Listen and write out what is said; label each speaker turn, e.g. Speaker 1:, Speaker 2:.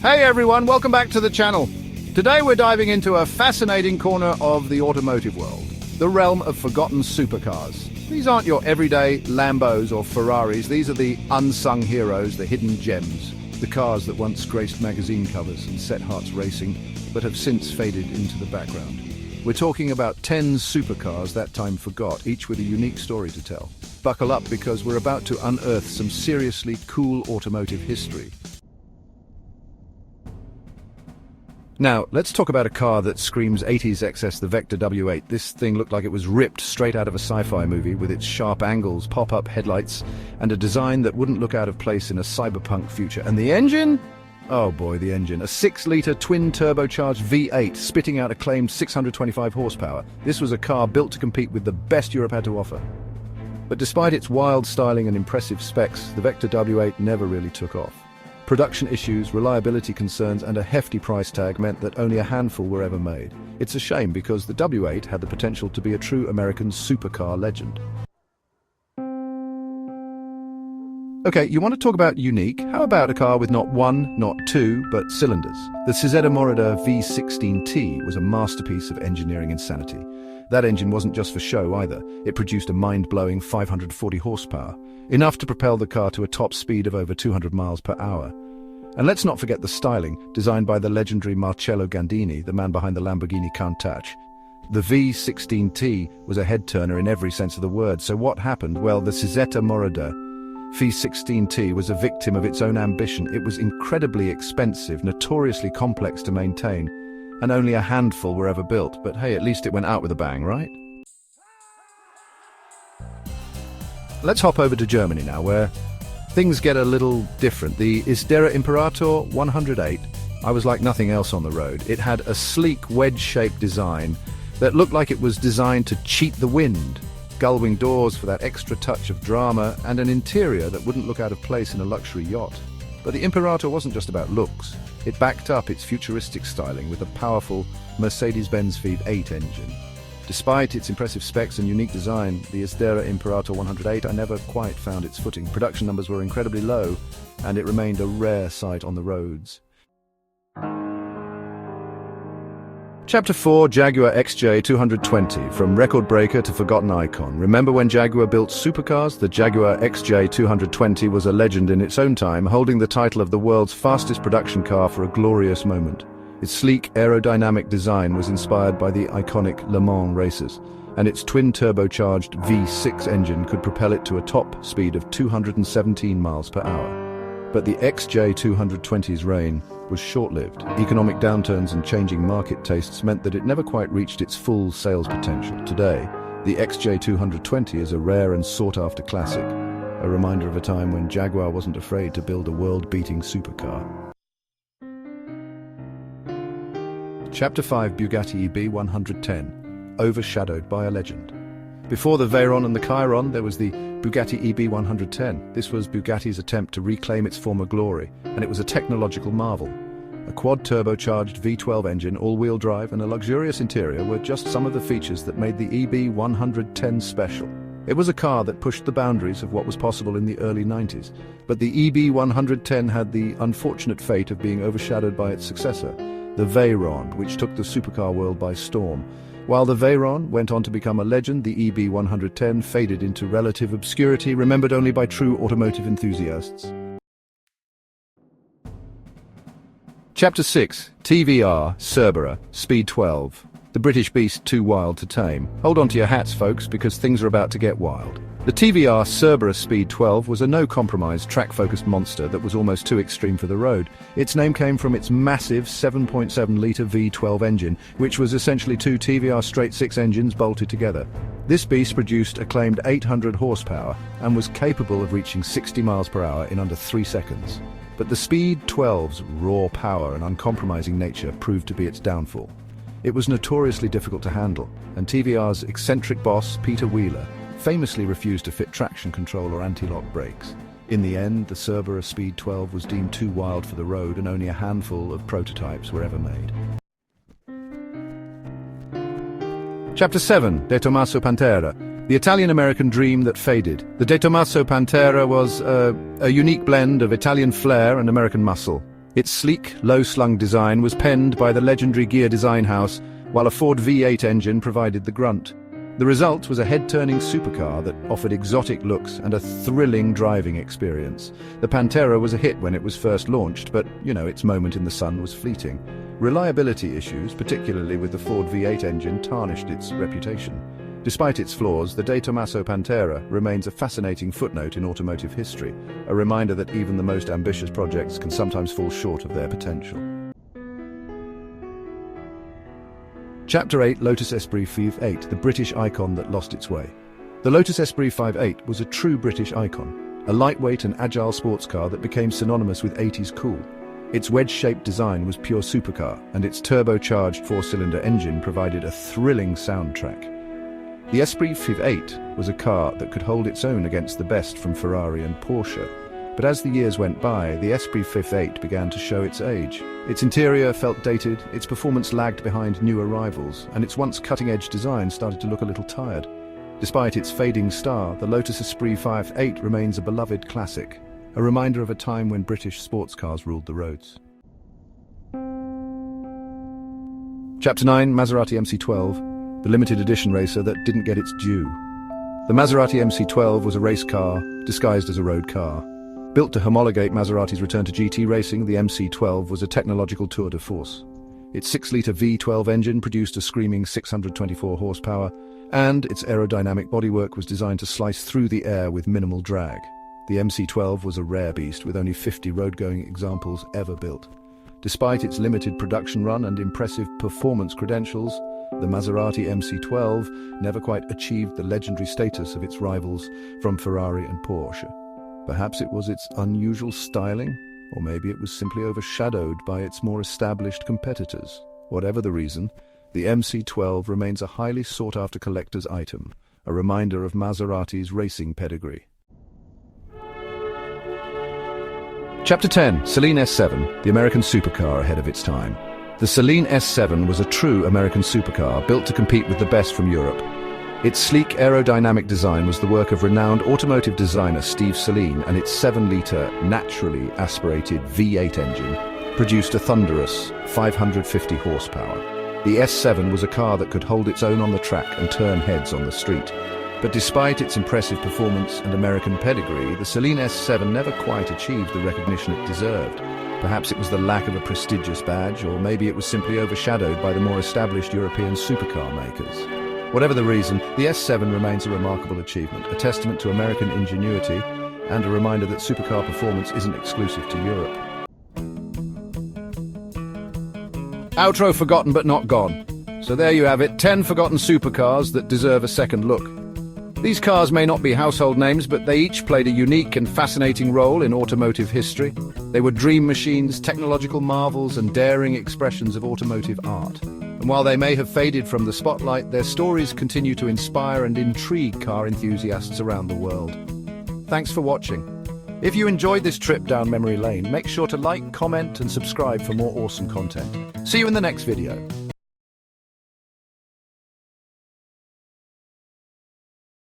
Speaker 1: Hey everyone, welcome back to the channel. Today we're diving into a fascinating corner of the automotive world, the realm of forgotten supercars. These aren't your everyday Lambos or Ferraris, these are the unsung heroes, the hidden gems, the cars that once graced magazine covers and set hearts racing, but have since faded into the background. We're talking about 10 supercars that time forgot, each with a unique story to tell. Buckle up because we're about to unearth some seriously cool automotive history. Now, let's talk about a car that screams 80s excess, the Vector W8. This thing looked like it was ripped straight out of a sci-fi movie with its sharp angles, pop-up headlights, and a design that wouldn't look out of place in a cyberpunk future. And the engine? Oh boy, the engine. A 6-litre twin-turbocharged V8 spitting out a claimed 625 horsepower. This was a car built to compete with the best Europe had to offer. But despite its wild styling and impressive specs, the Vector W8 never really took off. Production issues, reliability concerns, and a hefty price tag meant that only a handful were ever made. It's a shame because the W8 had the potential to be a true American supercar legend. Okay, you want to talk about unique? How about a car with not one, not two, but cylinders? The Cizeta-Moroder V16T was a masterpiece of engineering insanity. That engine wasn't just for show either. It produced a mind-blowing 540 horsepower, enough to propel the car to a top speed of over 200 miles per hour. And let's not forget the styling, designed by the legendary Marcello Gandini, the man behind the Lamborghini Countach. The V16T was a head-turner in every sense of the word, so what happened? Well, the Cizeta-Moroder V16T was a victim of its own ambition. It was incredibly expensive, notoriously complex to maintain, and only a handful were ever built. But hey, at least it went out with a bang, right? Let's hop over to Germany now, where things get a little different. The Isdera Imperator 108, I was like nothing else on the road. It had a sleek wedge-shaped design that looked like it was designed to cheat the wind. Gull-wing doors for that extra touch of drama, and an interior that wouldn't look out of place in a luxury yacht. But the Imperator wasn't just about looks. It backed up its futuristic styling with a powerful Mercedes-Benz V8 engine. Despite its impressive specs and unique design, the Isdera Imperator 108 I never quite found its footing. Production numbers were incredibly low, and it remained a rare sight on the roads. Chapter 4, Jaguar XJ220, from record breaker to forgotten icon. Remember when Jaguar built supercars? The Jaguar XJ220 was a legend in its own time, holding the title of the world's fastest production car for a glorious moment. Its sleek, aerodynamic design was inspired by the iconic Le Mans races, and its twin-turbocharged V6 engine could propel it to a top speed of 217 miles per hour. But the XJ220's reign was short-lived. Economic downturns and changing market tastes meant that it never quite reached its full sales potential. Today, the XJ220 is a rare and sought-after classic, a reminder of a time when Jaguar wasn't afraid to build a world-beating supercar. Chapter 5, Bugatti EB110, overshadowed by a legend. Before the Veyron and the Chiron, there was the Bugatti EB110. This was Bugatti's attempt to reclaim its former glory, and it was a technological marvel. A quad-turbocharged V12 engine, all-wheel drive, and a luxurious interior were just some of the features that made the EB110 special. It was a car that pushed the boundaries of what was possible in the early 90s, but the EB110 had the unfortunate fate of being overshadowed by its successor, the Veyron, which took the supercar world by storm. While the Veyron went on to become a legend, the EB110 faded into relative obscurity, remembered only by true automotive enthusiasts. Chapter 6, TVR, Cerbera, Speed 12. The British beast too wild to tame. Hold on to your hats, folks, because things are about to get wild. The TVR Cerbera Speed 12 was a no-compromise, track-focused monster that was almost too extreme for the road. Its name came from its massive 7.7-litre V12 engine, which was essentially two TVR straight-six engines bolted together. This beast produced a claimed 800 horsepower and was capable of reaching 60 miles per hour in under 3 seconds. But the Speed 12's raw power and uncompromising nature proved to be its downfall. It was notoriously difficult to handle, and TVR's eccentric boss, Peter Wheeler, famously refused to fit traction control or anti-lock brakes. In the end, the Cerbera Speed 12 was deemed too wild for the road, and only a handful of prototypes were ever made. Chapter 7, De Tomaso Pantera, the Italian-American dream that faded. The De Tomaso Pantera was a unique blend of Italian flair and American muscle. Its sleek, low-slung design was penned by the legendary gear design house, while a Ford V8 engine provided the grunt. The result was a head-turning supercar that offered exotic looks and a thrilling driving experience. The Pantera was a hit when it was first launched, but, its moment in the sun was fleeting. Reliability issues, particularly with the Ford V8 engine, tarnished its reputation. Despite its flaws, the Tomaso Pantera remains a fascinating footnote in automotive history, a reminder that even the most ambitious projects can sometimes fall short of their potential. Chapter 8, Lotus Esprit 58, the British icon that lost its way. The Lotus Esprit 58 was a true British icon, a lightweight and agile sports car that became synonymous with 80s cool. Its wedge-shaped design was pure supercar, and its turbocharged four-cylinder engine provided a thrilling soundtrack. The Esprit 58 was a car that could hold its own against the best from Ferrari and Porsche. But as the years went by, the Esprit 58 began to show its age. Its interior felt dated, its performance lagged behind new arrivals, and its once cutting-edge design started to look a little tired. Despite its fading star, the Lotus Esprit 58 remains a beloved classic, a reminder of a time when British sports cars ruled the roads. Chapter 9, Maserati MC12, the limited edition racer that didn't get its due. The Maserati MC12 was a race car disguised as a road car. Built to homologate Maserati's return to GT racing, the MC12 was a technological tour de force. Its 6-litre V12 engine produced a screaming 624 horsepower, and its aerodynamic bodywork was designed to slice through the air with minimal drag. The MC12 was a rare beast with only 50 road-going examples ever built. Despite its limited production run and impressive performance credentials, the Maserati MC12 never quite achieved the legendary status of its rivals from Ferrari and Porsche. Perhaps it was its unusual styling, or maybe it was simply overshadowed by its more established competitors. Whatever the reason, the MC12 remains a highly sought-after collector's item, a reminder of Maserati's racing pedigree. Chapter 10, Saleen S7, the American supercar ahead of its time. The Saleen S7 was a true American supercar built to compete with the best from Europe. Its sleek aerodynamic design was the work of renowned automotive designer Steve Saleen, and its 7-litre, naturally aspirated V8 engine produced a thunderous 550 horsepower. The S7 was a car that could hold its own on the track and turn heads on the street. But despite its impressive performance and American pedigree, the Saleen S7 never quite achieved the recognition it deserved. Perhaps it was the lack of a prestigious badge, or maybe it was simply overshadowed by the more established European supercar makers. Whatever the reason, the S7 remains a remarkable achievement, a testament to American ingenuity, and a reminder that supercar performance isn't exclusive to Europe. Outro forgotten but not gone. So there you have it, 10 forgotten supercars that deserve a second look. These cars may not be household names, but they each played a unique and fascinating role in automotive history. They were dream machines, technological marvels, and daring expressions of automotive art. And while they may have faded from the spotlight, their stories continue to inspire and intrigue car enthusiasts around the world. Thanks for watching. If you enjoyed this trip down memory lane, make sure to like, comment, and subscribe for more awesome content. See you in the next video.